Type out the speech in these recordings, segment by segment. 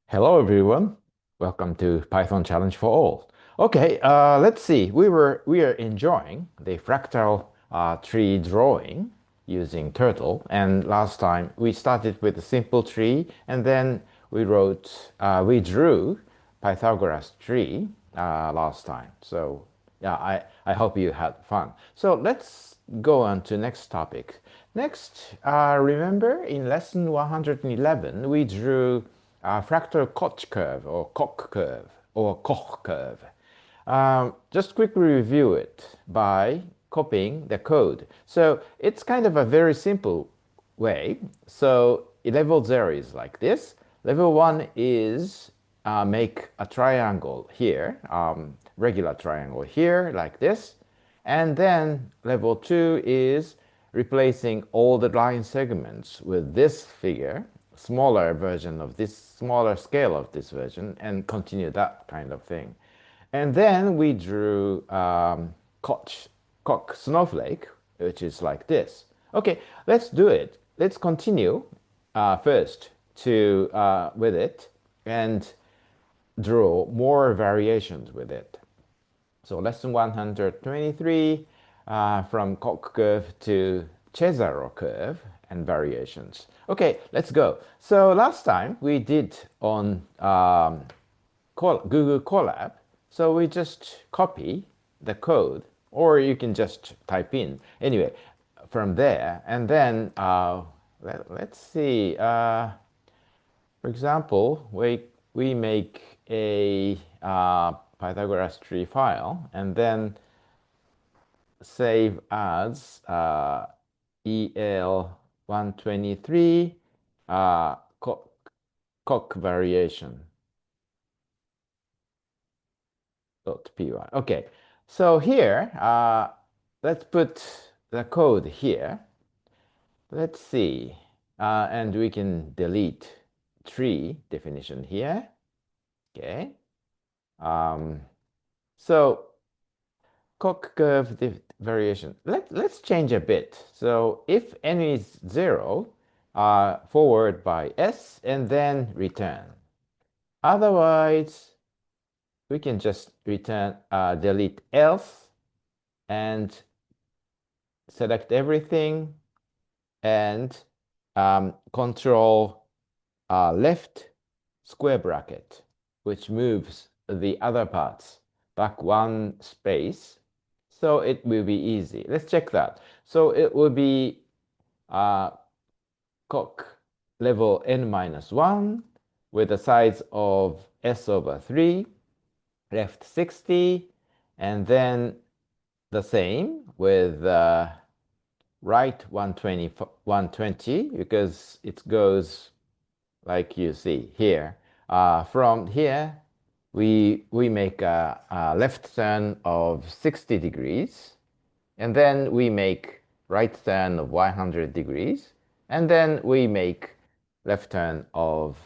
Hello, everyone. Welcome to Python Challenge for All. Okay, let's see. We are enjoying the fractal tree drawing using Turtle, and last time we started with a simple tree, and then we drew Pythagoras tree last time. So yeah, I hope you had fun. So let's go on to next topic. Next, remember in lesson 111 we drew a fractal Koch curve or Koch curve or Koch curve. Just quickly review it by copying the code. So it's kind of a very simple way. So level 0 is like this. Level 1 is make a triangle here, regular triangle here, like this. And then level 2 is replacing all the line segments with this figure, smaller version of this, smaller scale of this version, and continue that kind of thing. And then we drew Koch, Koch snowflake, which is like this. Okay, let's do it. Let's continue first to with it and draw more variations with it. So lesson 123 from Koch curve to Cesaro curve and variations. Okay, let's go. So last time we did on Google Colab. So we just copy the code, or you can just type in. Anyway, from there, and then let's see. For example, we make a Pythagoras tree file, and then save as EL123 Coq variation. .py. Okay, so here, let's put the code here. Let's see, and we can delete tree definition here. Okay, um, so Coq curve variation. Let's change a bit. So if n is 0, forward by s and then return. Otherwise, we can just return delete else and select everything and control left square bracket, which moves the other parts back one space. So it will be easy. Let's check that. So it will be uh, Koch level n minus 1 with a size of s over 3, left 60, and then the same with right 120, 120 because it goes like you see here. From here, we make a left turn of 60 degrees, and then we make right turn of 100 degrees, and then we make left turn of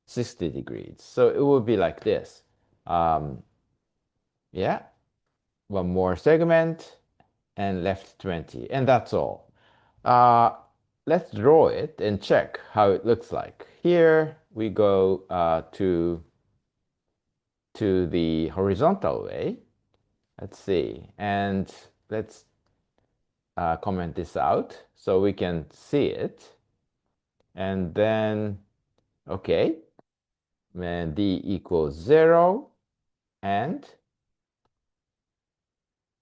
60 degrees. So it will be like this. Um, yeah, one more segment and left 20, and that's all. Uh, let's draw it and check how it looks like. Here we go to the horizontal way. Let's see, and let's comment this out so we can see it. And then, okay, and d equals 0, and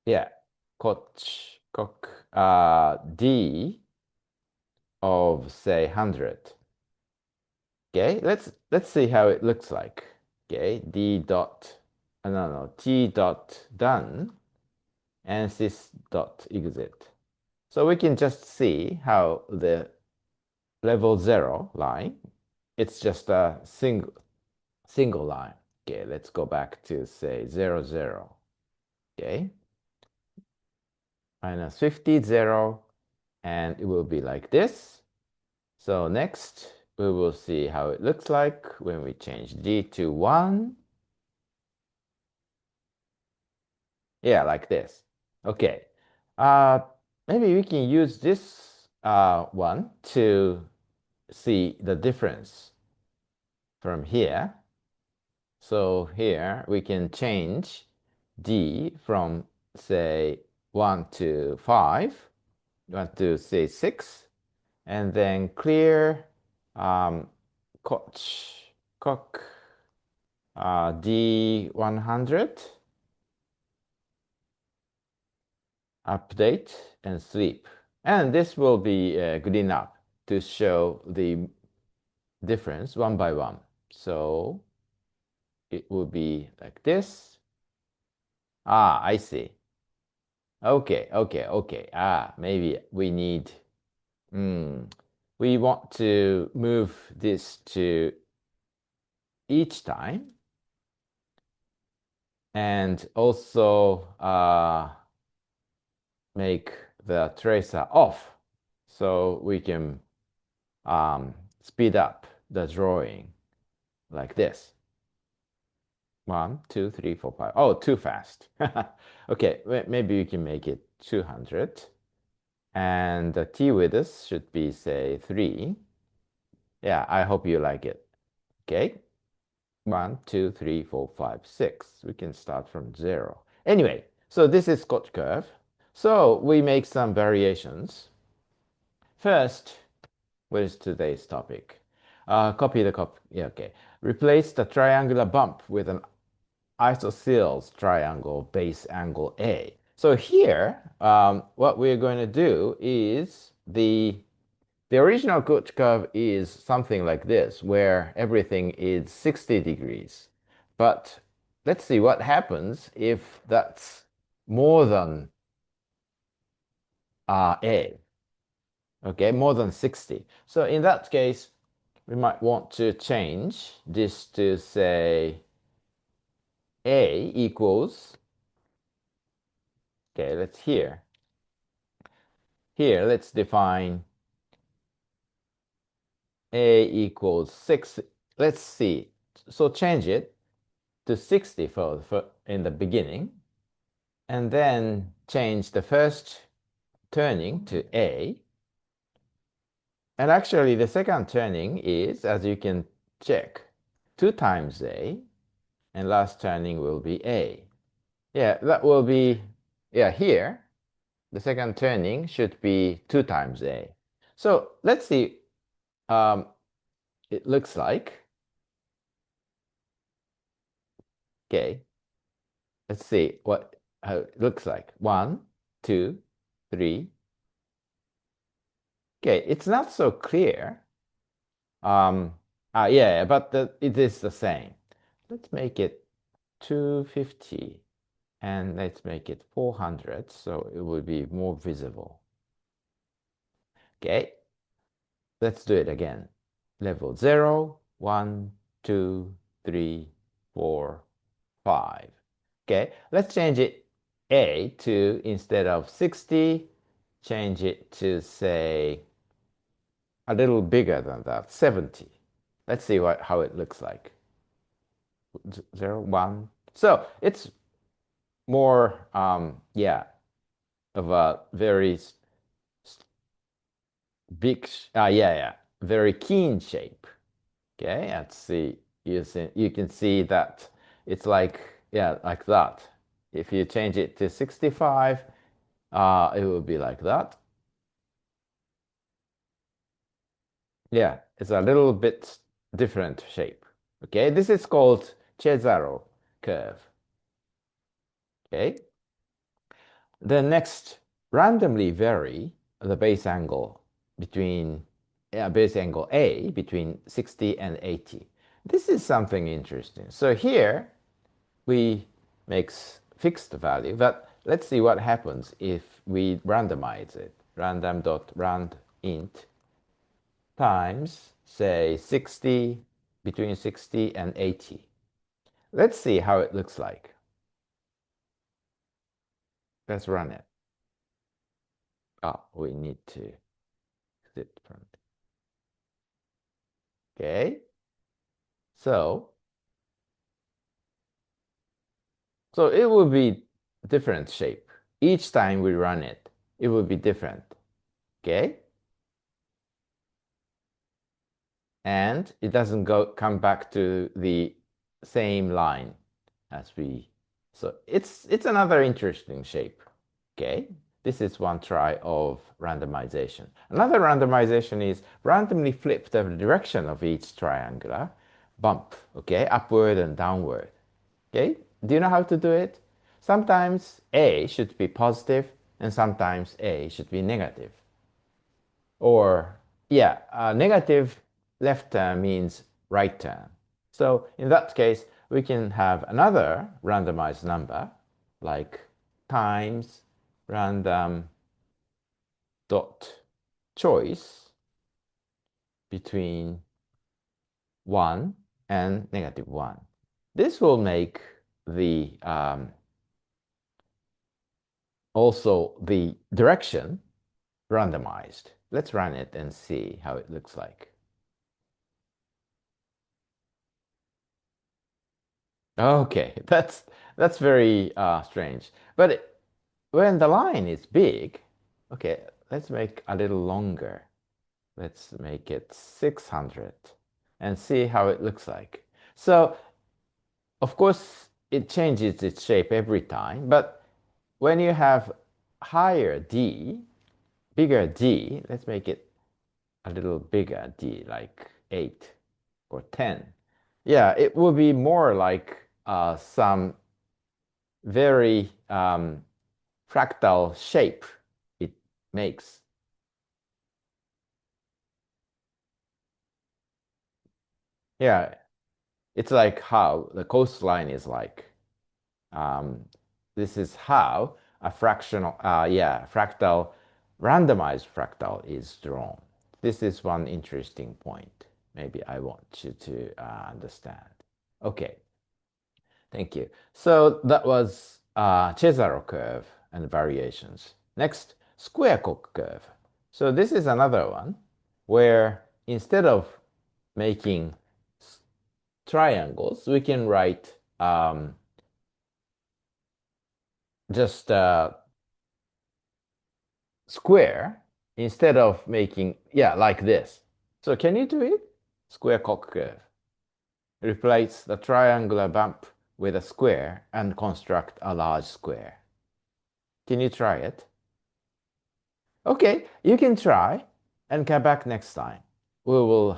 yeah, Koch d of say 100. Okay, let's see how it looks like. Okay, d dot, no, t dot done and sys dot exit. So we can just see how the level 0 line, it's just a single line. Okay, let's go back to say 0, 0. Okay, minus 50, 0, and it will be like this. So next, we will see how it looks like when we change d to 1. Yeah, like this. Okay. Uh, maybe we can use this one to see the difference. from here. So here we can change D from say 1 to 5, 1 to say 6, and then clear um, Koch, Koch D100, update and sleep. And this will be good enough to show the difference one by one. So it will be like this. Ah, I see. Okay, okay, okay. Ah, maybe we need, hmm, we want to move this to each time and also make the tracer off so we can speed up the drawing like this. 1, 2, 3, 4, 5. Oh, too fast. Okay, maybe we can make it 200. And the t width should be, say, 3. Yeah, I hope you like it. Okay. 1, 2, 3, 4, 5, 6. We can start from 0. Anyway, so this is Koch curve. So we make some variations. First, what is today's topic? Copy the copy. Yeah, okay. Replace the triangular bump with an isosceles triangle base angle A. So here, what we're going to do is the original Koch curve is something like this, where everything is 60 degrees. But let's see what happens if that's more than A. Okay, more than 60. So in that case, we might want to change this to say A equals, okay, let's here. Here, let's define A equals 6. Let's see. So change it to 60 for in the beginning, and then change the first turning to A. And actually, the second turning is, as you can check, 2 times A, and last turning will be A. Yeah, that will be, yeah, here, the second turning should be 2 times A. So let's see, um, it looks like, okay, let's see how it looks like. 1, 2, 3. Okay, it's not so clear. Yeah, but it is the same. Let's make it 250 and let's make it 400 so it will be more visible. Okay, let's do it again. Level 0, 1, 2, 3, 4, 5. Okay, let's change it A to, instead of 60, change it to say a little bigger than that, 70. Let's see how it looks like. 0, 1. So it's more, yeah, of a very big, yeah, very keen shape. Okay, let's see. You can see that it's like, yeah, like that. If you change it to 65, it will be like that. Yeah, it's a little bit different shape. Okay, this is called Cesaro curve. Okay, then next, randomly vary the base angle between base angle A between 60 and 80. This is something interesting. So here we make fixed value, but let's see what happens if we randomize it. Random.rand int times, say, 60, between 60 and 80. Let's see how it looks like. Let's run it. We need to exit from it. Okay. So it will be different shape. Each time we run it, it will be different. Okay. and it doesn't come back to the same line as we. So it's another interesting shape. Okay, this is one try of randomization. Another randomization is randomly flip the direction of each triangular bump. Okay, upward and downward. Okay, do you know how to do it? Sometimes A should be positive and sometimes A should be negative. Or, yeah, negative left turn means right turn. So in that case, we can have another randomized number like times random dot choice between 1 and -1. This will make the also the direction randomized. Let's run it and see how it looks like. Okay, that's very strange. But when the line is big, okay, let's make a little longer. Let's make it 600 and see how it looks like. So, of course, it changes its shape every time, but when you have higher D, bigger D, let's make it a little bigger D, like 8 or 10. Yeah, it will be more like some very fractal shape it makes. Yeah, it's like how the coastline is like. Um, this is how a fractal, randomized fractal is drawn. This is one interesting point. Maybe I want you to understand. Okay, thank you. So that was Cesaro curve and variations. Next, square Koch curve. So this is another one where instead of making triangles, we can write just square instead of making, yeah, like this. So can you do it? Square Koch curve. Replace the triangular bump with a square and construct a large square. Can you try it? Okay, you can try and come back next time. We will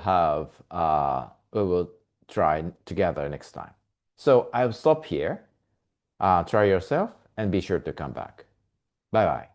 try together next time. So I'll stop here. Try yourself and be sure to come back. Bye bye.